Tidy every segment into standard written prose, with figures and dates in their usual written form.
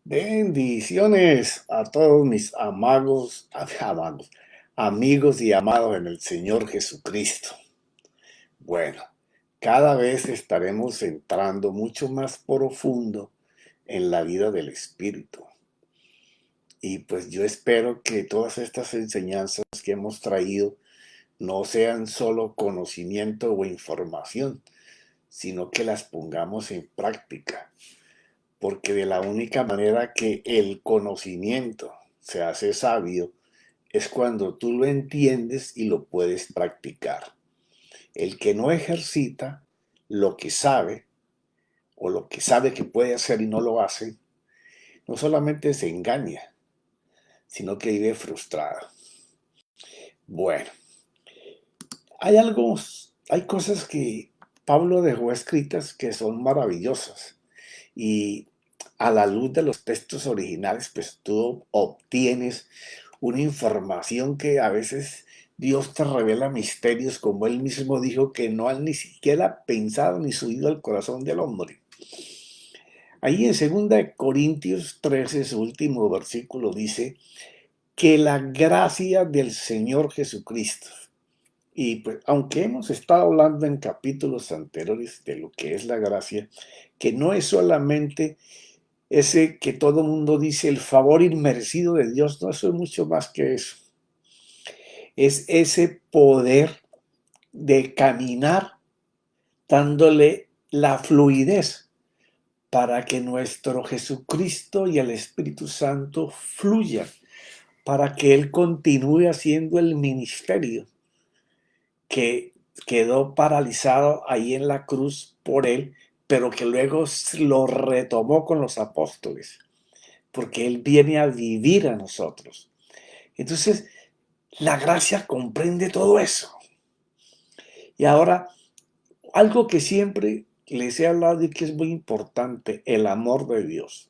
Bendiciones a todos mis amigos y amados en el Señor Jesucristo. Bueno, cada vez estaremos entrando mucho más profundo en la vida del Espíritu. Y pues yo espero que todas estas enseñanzas que hemos traído no sean solo conocimiento o información, sino que las pongamos en práctica. Porque de la única manera que el conocimiento se hace sabio es cuando tú lo entiendes y lo puedes practicar. El que no ejercita lo que sabe o lo que sabe que puede hacer y no lo hace, no solamente se engaña, sino que vive frustrado. Bueno, hay cosas que Pablo dejó escritas que son maravillosas y a la luz de los textos originales, pues tú obtienes una información que a veces Dios te revela misterios, como él mismo dijo, que no han ni siquiera pensado ni subido al corazón del hombre. Ahí en 2 Corintios 13, su último versículo dice que la gracia del Señor Jesucristo, y pues aunque hemos estado hablando en capítulos anteriores de lo que es la gracia, que no es solamente ese que todo mundo dice el favor inmerecido de Dios, no, eso es mucho más que eso. Es ese poder de caminar dándole la fluidez para que nuestro Jesucristo y el Espíritu Santo fluyan, para que Él continúe haciendo el ministerio que quedó paralizado ahí en la cruz por Él, pero que luego lo retomó con los apóstoles, porque Él viene a vivir a nosotros. Entonces, la gracia comprende todo eso. Y ahora, algo que siempre les he hablado y que es muy importante, el amor de Dios.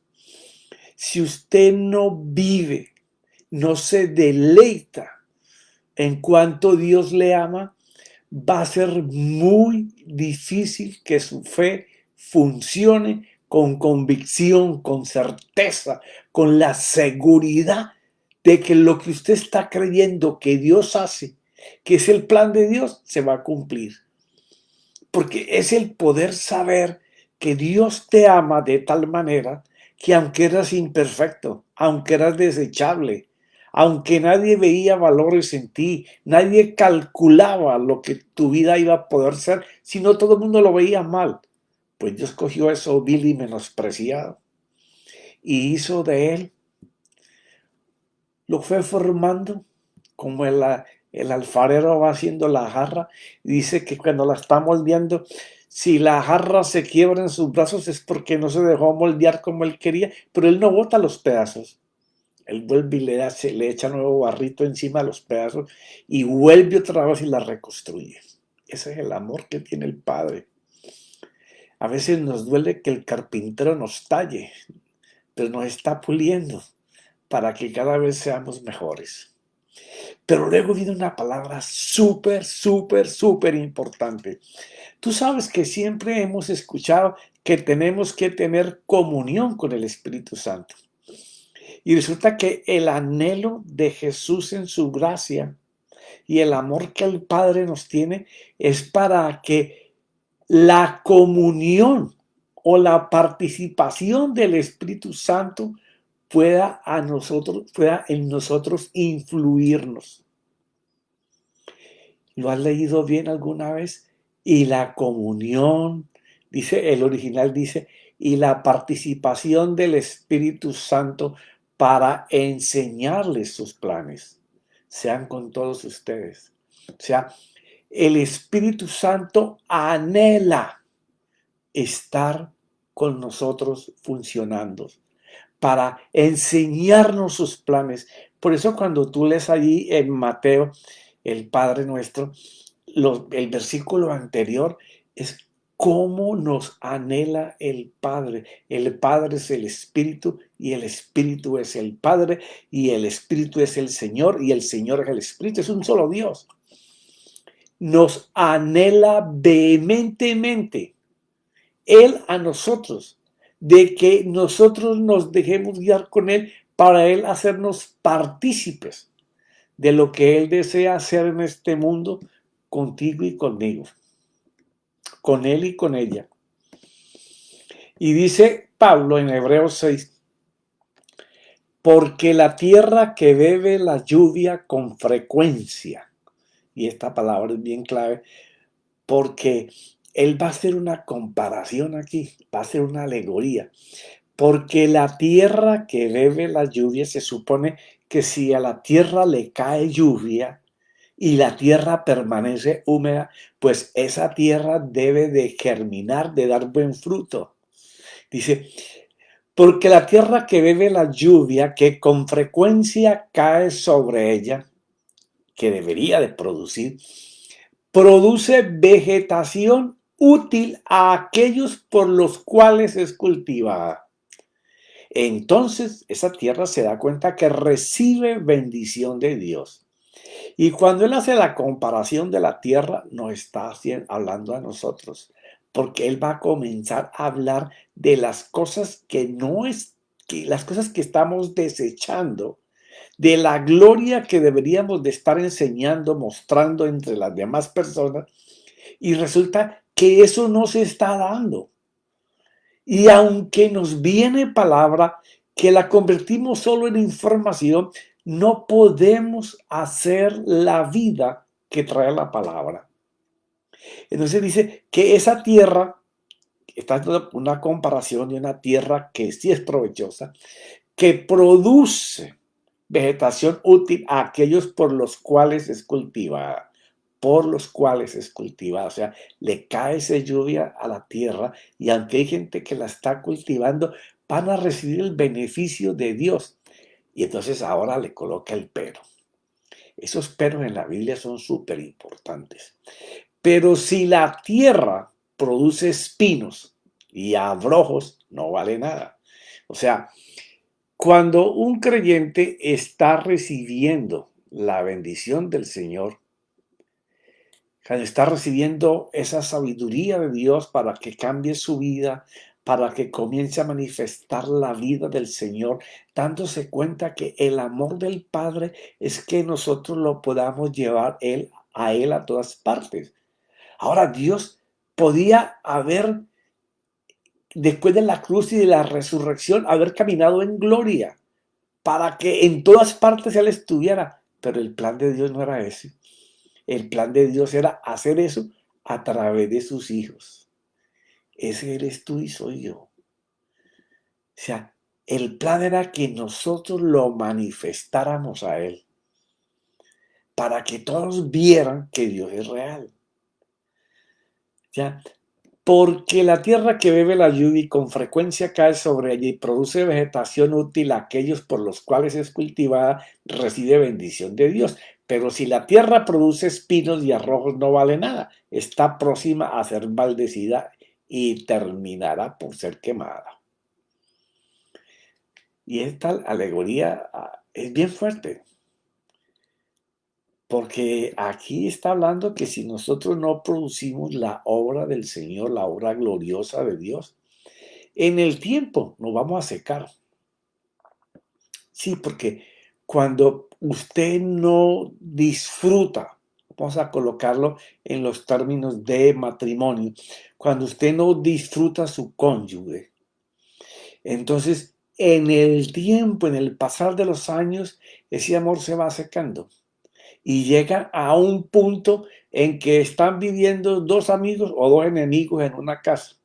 Si usted no vive, no se deleita en cuanto Dios le ama, va a ser muy difícil que su fe funcione con convicción, con certeza, con la seguridad de que lo que usted está creyendo que Dios hace, que es el plan de Dios, se va a cumplir. Porque es el poder saber que Dios te ama de tal manera que aunque eras imperfecto, aunque eras desechable, aunque nadie veía valores en ti, nadie calculaba lo que tu vida iba a poder ser, sino todo el mundo lo veía mal, pues Dios cogió eso vil y menospreciado y hizo de él, lo fue formando como el alfarero va haciendo la jarra. Dice que cuando la está moldeando, si la jarra se quiebra en sus brazos es porque no se dejó moldear como él quería, pero él no bota los pedazos. Él vuelve y le echa nuevo barrito encima de los pedazos y vuelve otra vez y la reconstruye. Ese es el amor que tiene el Padre. A veces nos duele que el carpintero nos talle, pero nos está puliendo para que cada vez seamos mejores. Pero luego viene una palabra súper importante. Tú sabes que siempre hemos escuchado que tenemos que tener comunión con el Espíritu Santo. Y resulta que el anhelo de Jesús en su gracia y el amor que el Padre nos tiene es para que la comunión o la participación del Espíritu Santo pueda en nosotros influirnos. ¿Lo has leído bien alguna vez? Y la comunión, dice, el original dice, y la participación del Espíritu Santo para enseñarles sus planes, sean con todos ustedes. O sea, el Espíritu Santo anhela estar con nosotros funcionando, para enseñarnos sus planes. Por eso cuando tú lees allí en Mateo, el Padre Nuestro, el versículo anterior es cómo nos anhela el Padre. El Padre es el Espíritu y el Espíritu es el Padre y el Espíritu es el Señor y el Señor es el Espíritu. Es un solo Dios. Nos anhela vehementemente Él a nosotros de que nosotros nos dejemos guiar con Él para Él hacernos partícipes de lo que Él desea hacer en este mundo contigo y conmigo, con Él y con ella. Y dice Pablo en Hebreos 6, porque la tierra que bebe la lluvia con frecuencia, y esta palabra es bien clave, porque él va a hacer una comparación aquí, va a hacer una alegoría, porque la tierra que bebe la lluvia, se supone que si a la tierra le cae lluvia y la tierra permanece húmeda, pues esa tierra debe de germinar, de dar buen fruto. Dice, porque la tierra que bebe la lluvia, que con frecuencia cae sobre ella, que debería de producir, produce vegetación útil a aquellos por los cuales es cultivada. Entonces esa tierra se da cuenta que recibe bendición de Dios. Y cuando él hace la comparación de la tierra, no está hablando a nosotros, porque él va a comenzar a hablar de las cosas que no es, que las cosas que estamos desechando, de la gloria que deberíamos de estar enseñando, mostrando entre las demás personas, y resulta que eso no se está dando. Y aunque nos viene palabra que la convertimos solo en información, no podemos hacer la vida que trae la palabra. Entonces dice que esa tierra, está haciendo una comparación de una tierra que sí es provechosa, que produce vegetación útil a aquellos por los cuales es cultivada. Por los cuales es cultivada, o sea, le cae esa lluvia a la tierra y aunque hay gente que la está cultivando, van a recibir el beneficio de Dios. Y entonces ahora le coloca el pero. Esos peros en la Biblia son súper importantes. Pero si la tierra produce espinos y abrojos, no vale nada. O sea, cuando un creyente está recibiendo la bendición del Señor, está recibiendo esa sabiduría de Dios para que cambie su vida, para que comience a manifestar la vida del Señor, dándose cuenta que el amor del Padre es que nosotros lo podamos llevar a Él a todas partes. Ahora, Dios podía haber, después de la cruz y de la resurrección, haber caminado en gloria para que en todas partes Él estuviera, pero el plan de Dios no era ese. El plan de Dios era hacer eso a través de sus hijos. Ese eres tú y soy yo. O sea, el plan era que nosotros lo manifestáramos a Él, para que todos vieran que Dios es real. ¿Ya? Porque la tierra que bebe la lluvia y con frecuencia cae sobre ella y produce vegetación útil a aquellos por los cuales es cultivada, recibe bendición de Dios. Pero si la tierra produce espinos y arrojos, no vale nada. Está próxima a ser maldecida y terminará por ser quemada. Y esta alegoría es bien fuerte. Porque aquí está hablando que si nosotros no producimos la obra del Señor, la obra gloriosa de Dios, en el tiempo nos vamos a secar. Sí, porque cuando usted no disfruta, vamos a colocarlo en los términos de matrimonio, cuando usted no disfruta su cónyuge, entonces en el tiempo, en el pasar de los años, ese amor se va secando. Y llega a un punto en que están viviendo dos amigos o dos enemigos en una casa.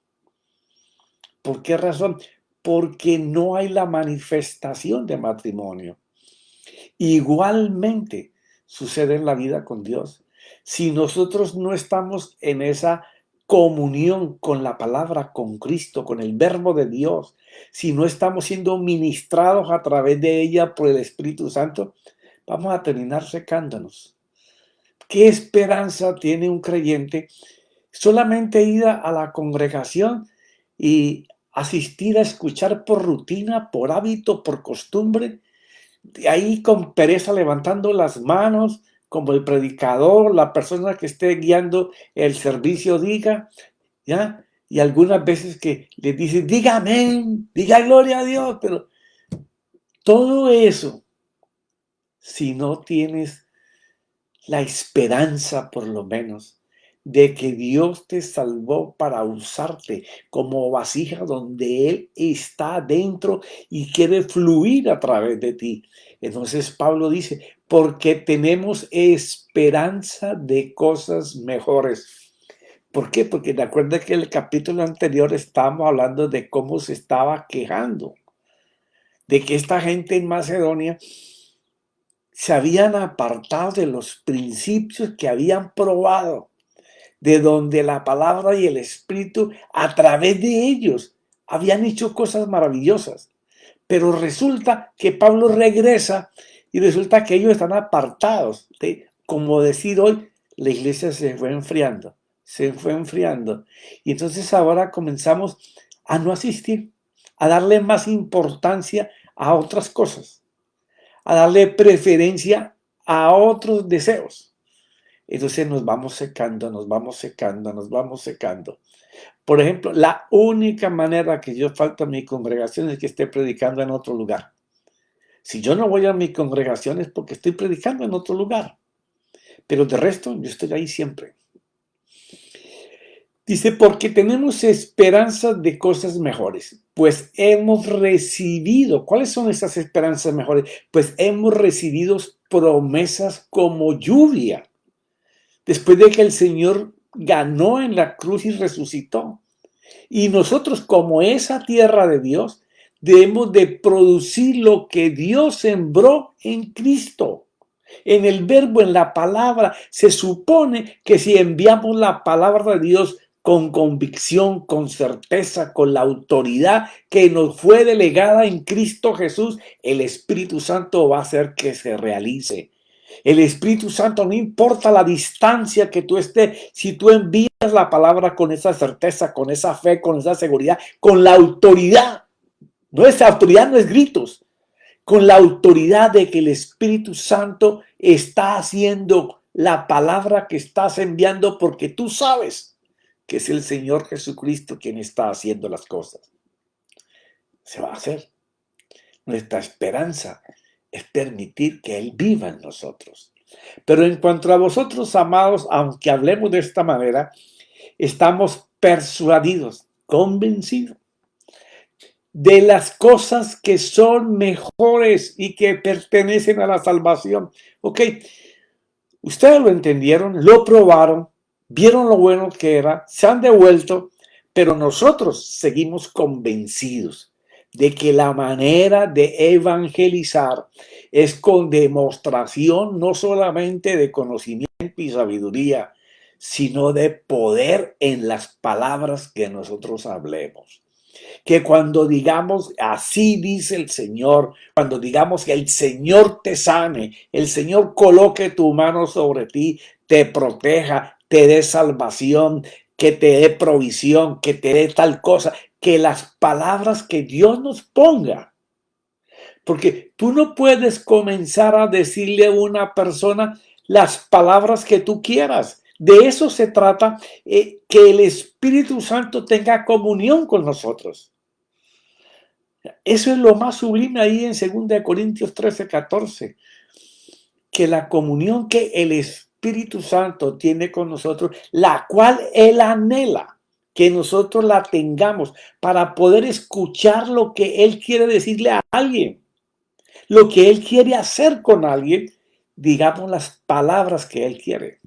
¿Por qué razón? Porque no hay la manifestación de matrimonio. Igualmente sucede en la vida con Dios. Si nosotros no estamos en esa comunión con la palabra, con Cristo, con el verbo de Dios, si no estamos siendo ministrados a través de ella por el Espíritu Santo, vamos a terminar secándonos. ¿Qué esperanza tiene un creyente solamente ir a la congregación y asistir a escuchar por rutina, por hábito, por costumbre? Ahí con pereza levantando las manos, como el predicador, la persona que esté guiando el servicio diga, ¿ya? Y algunas veces que les dice, diga amén, diga gloria a Dios, pero todo eso, si no tienes la esperanza por lo menos de que Dios te salvó para usarte como vasija donde Él está dentro y quiere fluir a través de ti. Entonces Pablo dice, porque tenemos esperanza de cosas mejores. ¿Por qué? Porque recuerda que en el capítulo anterior estábamos hablando de cómo se estaba quejando, de que esta gente en Macedonia se habían apartado de los principios que habían probado, de donde la palabra y el Espíritu a través de ellos habían hecho cosas maravillosas. Pero resulta que Pablo regresa y resulta que ellos están apartados. Como decir hoy, la iglesia se fue enfriando, se fue enfriando. Y entonces ahora comenzamos a no asistir, a darle más importancia a otras cosas, a darle preferencia a otros deseos. Entonces nos vamos secando, nos vamos secando, nos vamos secando. Por ejemplo, la única manera que yo falto a mi congregación es que esté predicando en otro lugar. Si yo no voy a mi congregación es porque estoy predicando en otro lugar. Pero de resto, yo estoy ahí siempre. Dice, porque tenemos esperanzas de cosas mejores, pues hemos recibido. ¿Cuáles son esas esperanzas mejores? Pues hemos recibido promesas como lluvia. Después de que el Señor ganó en la cruz y resucitó. Y nosotros, como esa tierra de Dios, debemos de producir lo que Dios sembró en Cristo. En el verbo, en la palabra, se supone que si enviamos la palabra de Dios con convicción, con certeza, con la autoridad que nos fue delegada en Cristo Jesús, el Espíritu Santo va a hacer que se realice. El Espíritu Santo, no importa la distancia que tú estés, si tú envías la palabra con esa certeza, con esa fe, con esa seguridad, con la autoridad, no es autoridad, no es gritos, con la autoridad de que el Espíritu Santo está haciendo la palabra que estás enviando porque tú sabes que es el Señor Jesucristo quien está haciendo las cosas. Se va a hacer. Nuestra esperanza es permitir que Él viva en nosotros. Pero en cuanto a vosotros, amados, aunque hablemos de esta manera, estamos persuadidos, convencidos de las cosas que son mejores y que pertenecen a la salvación. Ok, ustedes lo entendieron, lo probaron, vieron lo bueno que era, se han devuelto, pero nosotros seguimos convencidos de que la manera de evangelizar es con demostración no solamente de conocimiento y sabiduría, sino de poder en las palabras que nosotros hablemos. Que cuando digamos así dice el Señor, cuando digamos que el Señor te sane, el Señor coloque tu mano sobre ti, te proteja, te dé salvación, que te dé provisión, que te dé tal cosa, que las palabras que Dios nos ponga. Porque tú no puedes comenzar a decirle a una persona las palabras que tú quieras. De eso se trata, que el Espíritu Santo tenga comunión con nosotros. Eso es lo más sublime ahí en 2 Corintios 13:14, que la comunión que el Espíritu Santo tiene con nosotros, la cual Él anhela que nosotros la tengamos para poder escuchar lo que Él quiere decirle a alguien, lo que Él quiere hacer con alguien, digamos las palabras que Él quiere.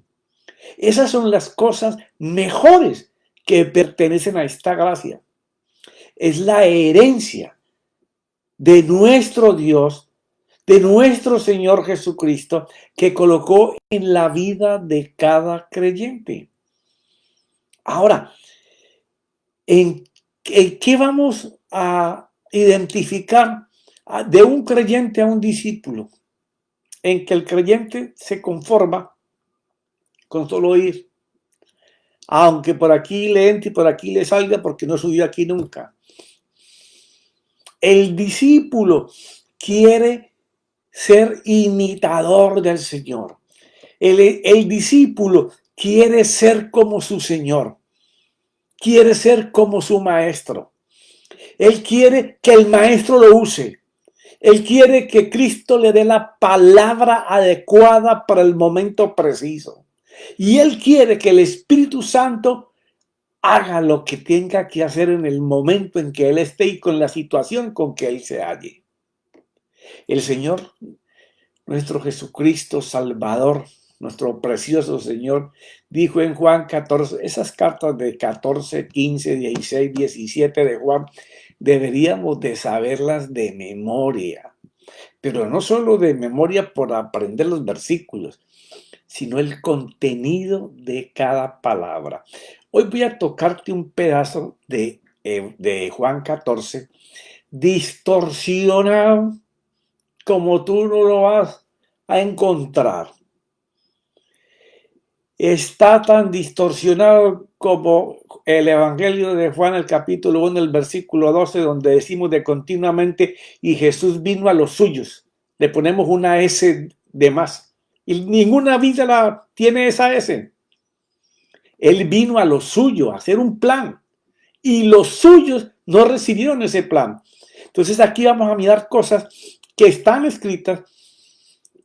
Esas son las cosas mejores que pertenecen a esta gracia. Es la herencia de nuestro Dios, de nuestro Señor Jesucristo, que colocó en la vida de cada creyente. Ahora, ¿en qué vamos a identificar de un creyente a un discípulo? En que el creyente se conforma con solo oír, aunque por aquí le entre y por aquí le salga, porque no subió aquí nunca. El discípulo quiere ser imitador del Señor. El discípulo quiere ser como su Señor. quiere ser como su maestro. Él quiere que el maestro lo use. Él quiere que Cristo le dé la palabra adecuada para el momento preciso. Y Él quiere que el Espíritu Santo haga lo que tenga que hacer en el momento en que Él esté y con la situación con que Él se halle. El Señor, nuestro Jesucristo Salvador, nuestro precioso Señor, dijo en Juan 14, esas cartas de 14, 15, 16, 17 de Juan, deberíamos de saberlas de memoria, pero no solo de memoria por aprender los versículos, sino el contenido de cada palabra. Hoy voy a tocarte un pedazo de Juan 14, distorsionado como tú no lo vas a encontrar. Está tan distorsionado como el Evangelio de Juan, el capítulo 1, el versículo 12, donde decimos de continuamente, y Jesús vino a los suyos. Le ponemos una S de más. Y ninguna vida la tiene esa S. Él vino a lo suyo, a hacer un plan. Y los suyos no recibieron ese plan. Entonces aquí vamos a mirar cosas que están escritas.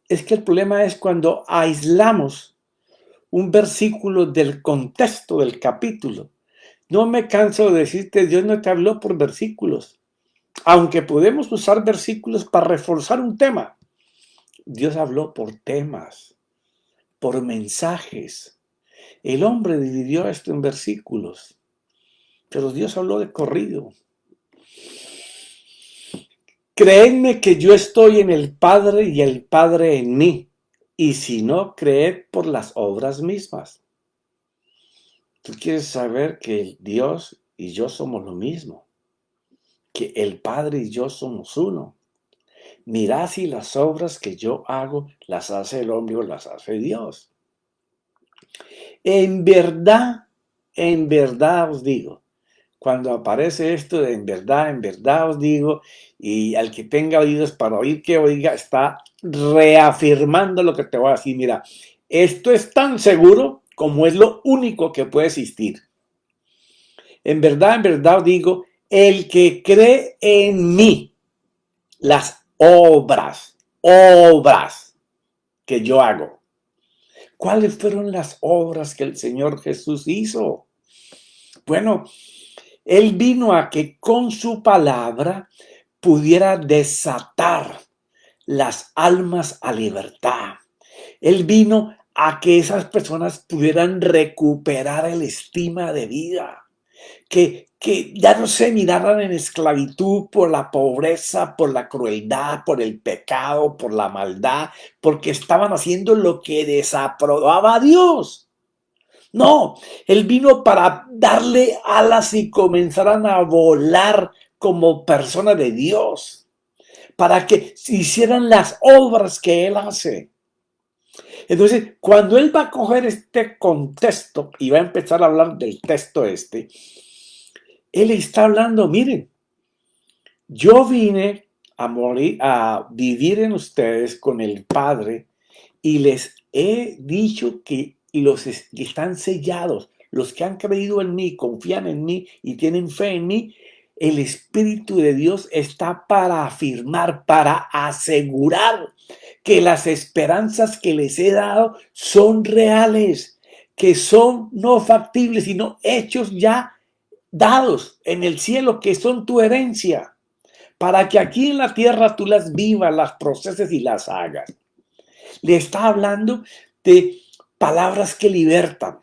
Es que el problema es cuando aislamos un versículo del contexto del capítulo. No me canso de decirte, Dios no te habló por versículos. Aunque podemos usar versículos para reforzar un tema, Dios habló por temas, por mensajes. El hombre dividió esto en versículos, pero Dios habló de corrido. Creedme que yo estoy en el Padre y el Padre en mí, y si no, creed por las obras mismas. Tú quieres saber que Dios y yo somos lo mismo, que el Padre y yo somos uno. Mirad si las obras que yo hago las hace el hombre o las hace Dios. En verdad os digo, cuando aparece esto de en verdad os digo, y al que tenga oídos para oír que oiga, está reafirmando lo que te voy a decir. Mira, esto es tan seguro como es lo único que puede existir. En verdad os digo, el que cree en mí, las obras que yo hago. ¿Cuáles fueron las obras que el Señor Jesús hizo? Bueno, Él vino a que con su palabra pudiera desatar las almas a libertad. Él vino a que esas personas pudieran recuperar el estima de vida. Que ya no se miraran en esclavitud por la pobreza, por la crueldad, por el pecado, por la maldad, porque estaban haciendo lo que desaprobaba a Dios. No, Él vino para darle alas y comenzaran a volar como persona de Dios, para que hicieran las obras que Él hace. Entonces, cuando Él va a coger este contexto y va a empezar a hablar del texto Él está hablando, miren, yo vine a morir, a vivir en ustedes con el Padre y les he dicho que los que están sellados, los que han creído en mí, confían en mí y tienen fe en mí, el Espíritu de Dios está para afirmar, para asegurar que las esperanzas que les he dado son reales, que son no factibles, sino hechos ya dados en el cielo, que son tu herencia, para que aquí en la tierra tú las vivas, las proceses y las hagas. Le está hablando de palabras que libertan.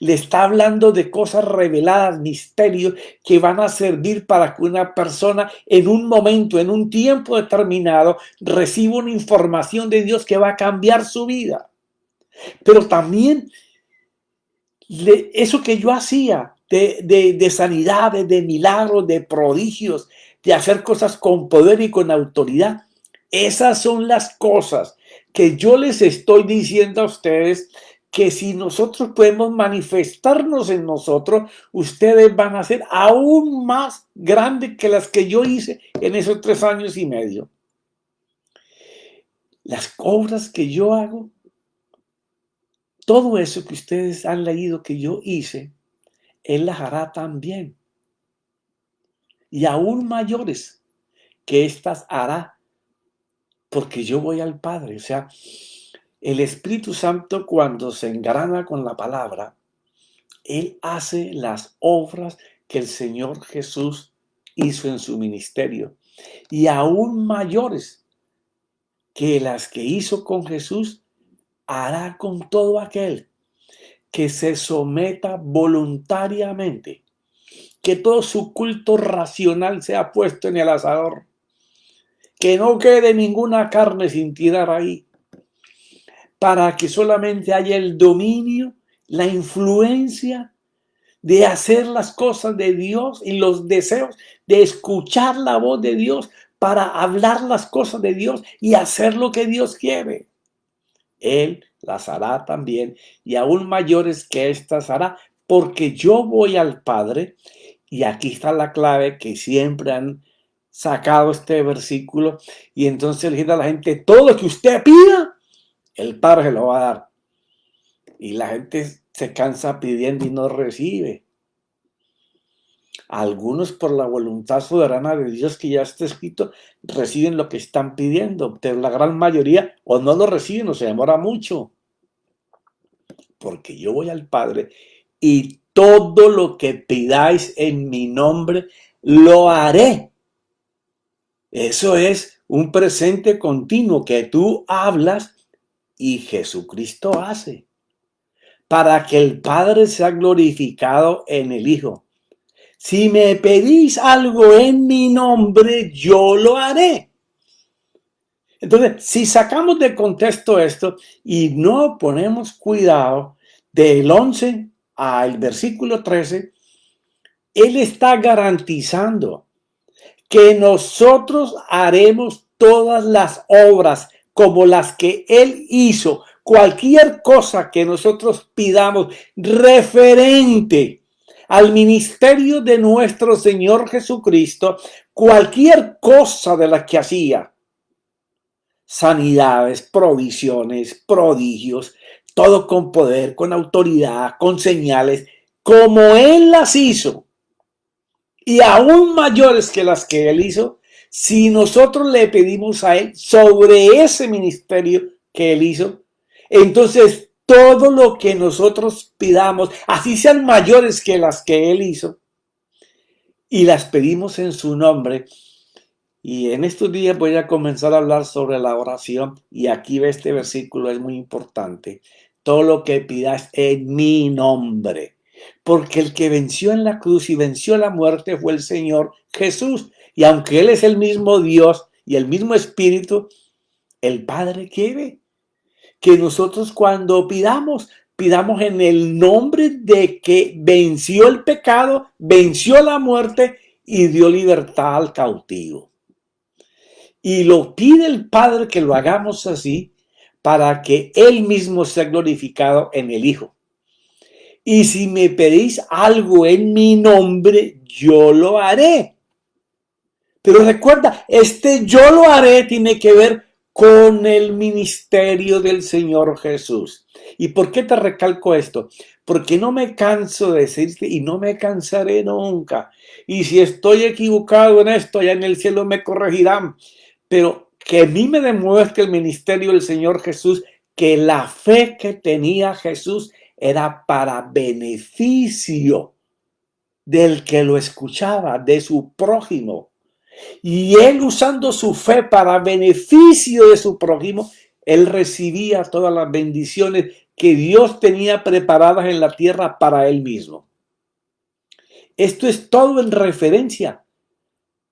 Le está hablando de cosas reveladas, misterios que van a servir para que una persona en un momento, en un tiempo determinado, reciba una información de Dios que va a cambiar su vida. Pero también eso que yo hacía de sanidades, de milagros, de prodigios, de hacer cosas con poder y con autoridad, esas son las cosas que yo les estoy diciendo a ustedes, que si nosotros podemos manifestarnos en nosotros, ustedes van a ser aún más grandes que las que yo hice en esos 3 años y medio. Las obras que yo hago, todo eso que ustedes han leído que yo hice, Él las hará también. Y aún mayores que éstas hará, porque yo voy al Padre. O sea, el Espíritu Santo, cuando se engrana con la palabra, Él hace las obras que el Señor Jesús hizo en su ministerio. Y aún mayores que las que hizo con Jesús, hará con todo aquel que se someta voluntariamente, que todo su culto racional sea puesto en el asador, que no quede ninguna carne sin tirar ahí, para que solamente haya el dominio, la influencia de hacer las cosas de Dios y los deseos de escuchar la voz de Dios para hablar las cosas de Dios y hacer lo que Dios quiere. Él las hará también, y aún mayores que éstas hará, porque yo voy al Padre. Y aquí está la clave que siempre han sacado este versículo, y entonces le dice a la gente: todo lo que usted pida, el Padre se lo va a dar. Y la gente se cansa pidiendo y no recibe. Algunos, por la voluntad soberana de Dios que ya está escrito, reciben lo que están pidiendo, pero la gran mayoría o no lo reciben o se demora mucho. Porque yo voy al Padre y todo lo que pidáis en mi nombre lo haré. Eso es un presente continuo que tú hablas y Jesucristo hace, para que el Padre sea glorificado en el Hijo. Si me pedís algo en mi nombre, yo lo haré. Entonces, si sacamos de contexto esto y no ponemos cuidado, del 11 al versículo 13, Él está garantizando que nosotros haremos todas las obras como las que Él hizo. Cualquier cosa que nosotros pidamos referente al ministerio de nuestro Señor Jesucristo, cualquier cosa de las que hacía, sanidades, provisiones, prodigios, todo con poder, con autoridad, con señales, como Él las hizo, y aún mayores que las que Él hizo, si nosotros le pedimos a Él sobre ese ministerio que Él hizo, entonces todo lo que nosotros pidamos, así sean mayores que las que Él hizo, y las pedimos en su nombre. Y en estos días voy a comenzar a hablar sobre la oración, y aquí ve este versículo, es muy importante. Todo lo que pidas en mi nombre, porque el que venció en la cruz y venció la muerte fue el Señor Jesús. Y aunque Él es el mismo Dios y el mismo Espíritu, el Padre quiere que nosotros cuando pidamos en el nombre de que venció el pecado, venció la muerte y dio libertad al cautivo. Y lo pide el Padre que lo hagamos así para que Él mismo sea glorificado en el Hijo. Y si me pedís algo en mi nombre, yo lo haré. Pero recuerda, yo lo haré tiene que ver con el ministerio del Señor Jesús. ¿Y por qué te recalco esto? Porque no me canso de decirte y no me cansaré nunca. Y si estoy equivocado en esto, allá en el cielo me corregirán. Pero que a mí me demuestre el ministerio del Señor Jesús que la fe que tenía Jesús era para beneficio del que lo escuchaba, de su prójimo. Y él, usando su fe para beneficio de su prójimo, él recibía todas las bendiciones que Dios tenía preparadas en la tierra para él mismo. Esto es todo en referencia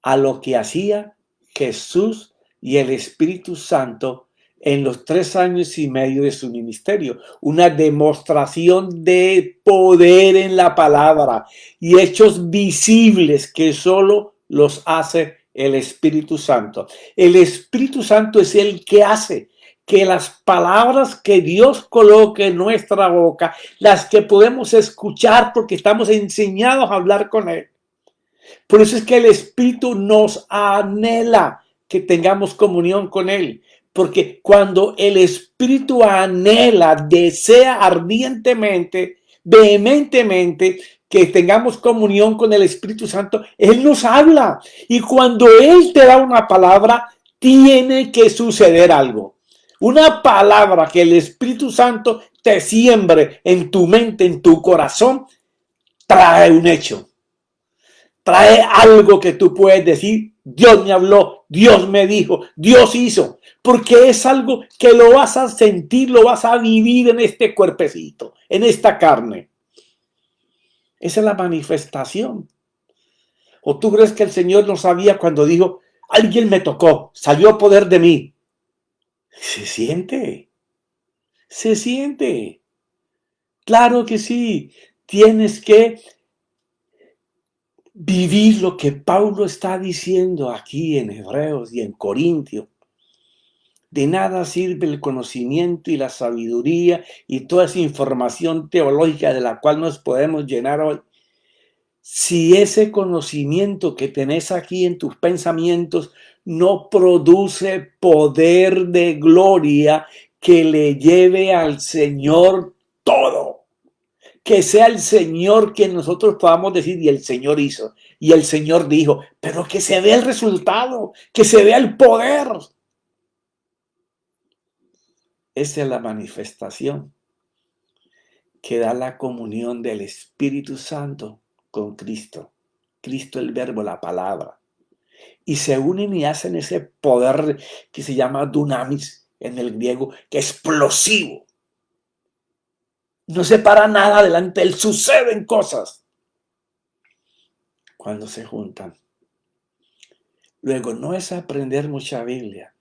a lo que hacía Jesús y el Espíritu Santo en los 3 años y medio de su ministerio. Una demostración de poder en la palabra y hechos visibles que solo los hace el Espíritu Santo. El Espíritu Santo es el que hace que las palabras que Dios coloque en nuestra boca, las que podemos escuchar porque estamos enseñados a hablar con Él. Por eso es que el Espíritu nos anhela que tengamos comunión con Él. Porque cuando el Espíritu anhela, desea ardientemente vehementemente que tengamos comunión con el Espíritu Santo, Él nos habla. Y cuando Él te da una palabra, tiene que suceder algo. Una palabra que el Espíritu Santo te siembre en tu mente, en tu corazón, trae un hecho. Trae algo que tú puedes decir, Dios me habló, Dios me dijo, Dios hizo. Porque es algo que lo vas a sentir, lo vas a vivir en este cuerpecito, en esta carne. Esa es la manifestación. ¿O tú crees que el Señor no sabía cuando dijo, alguien me tocó, salió poder de mí? Se siente, se siente. Claro que sí, tienes que vivir lo que Pablo está diciendo aquí en Hebreos y en Corintios. De nada sirve el conocimiento y la sabiduría y toda esa información teológica de la cual nos podemos llenar hoy, si ese conocimiento que tenés aquí en tus pensamientos no produce poder de gloria que le lleve al Señor todo. Que sea el Señor quien nosotros podamos decir, y el Señor hizo, y el Señor dijo, pero que se vea el resultado, que se vea el poder. Esa es la manifestación que da la comunión del Espíritu Santo con Cristo. Cristo el verbo, la palabra. Y se unen y hacen ese poder que se llama dunamis en el griego, que es explosivo. No se para nada delante de él, suceden cosas cuando se juntan. Luego, no es aprender mucha Biblia,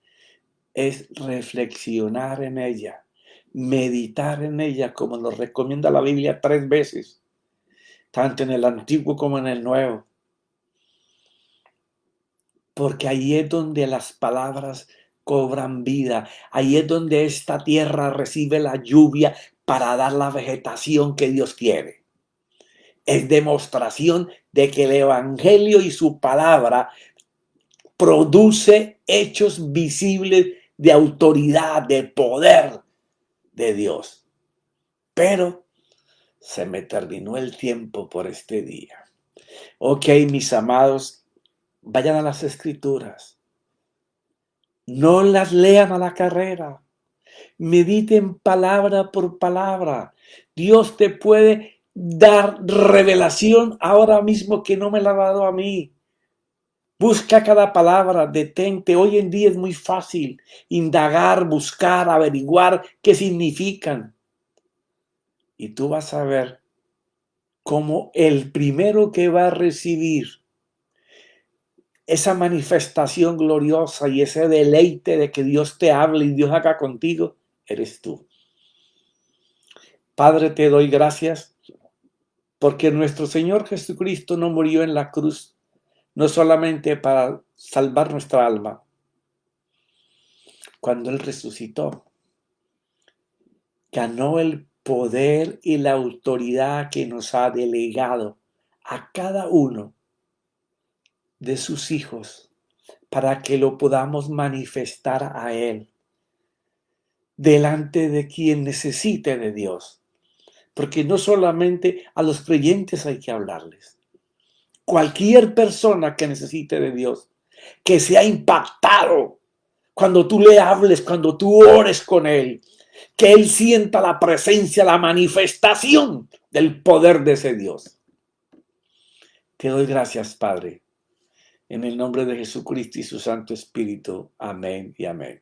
es reflexionar en ella, meditar en ella, como nos recomienda la Biblia 3 veces, tanto en el Antiguo como en el Nuevo. Porque ahí es donde las palabras cobran vida, ahí es donde esta tierra recibe la lluvia para dar la vegetación que Dios quiere. Es demostración de que el Evangelio y su palabra produce hechos visibles de autoridad, de poder de Dios. Pero se me terminó el tiempo por este día. Ok, mis amados, vayan a las Escrituras. No las lean a la carrera. Mediten palabra por palabra. Dios te puede dar revelación ahora mismo que no me la ha dado a mí. Busca cada palabra, detente. Hoy en día es muy fácil indagar, buscar, averiguar qué significan. Y tú vas a ver cómo el primero que va a recibir esa manifestación gloriosa y ese deleite de que Dios te hable y Dios haga contigo, eres tú. Padre, te doy gracias porque nuestro Señor Jesucristo no murió en la cruz, no solamente para salvar nuestra alma. Cuando Él resucitó, ganó el poder y la autoridad que nos ha delegado a cada uno de sus hijos para que lo podamos manifestar a Él delante de quien necesite de Dios. Porque no solamente a los creyentes hay que hablarles. Cualquier persona que necesite de Dios, que sea impactado cuando tú le hables, cuando tú ores con Él, que Él sienta la presencia, la manifestación del poder de ese Dios. Te doy gracias, Padre, en el nombre de Jesucristo y su Santo Espíritu. Amén y amén.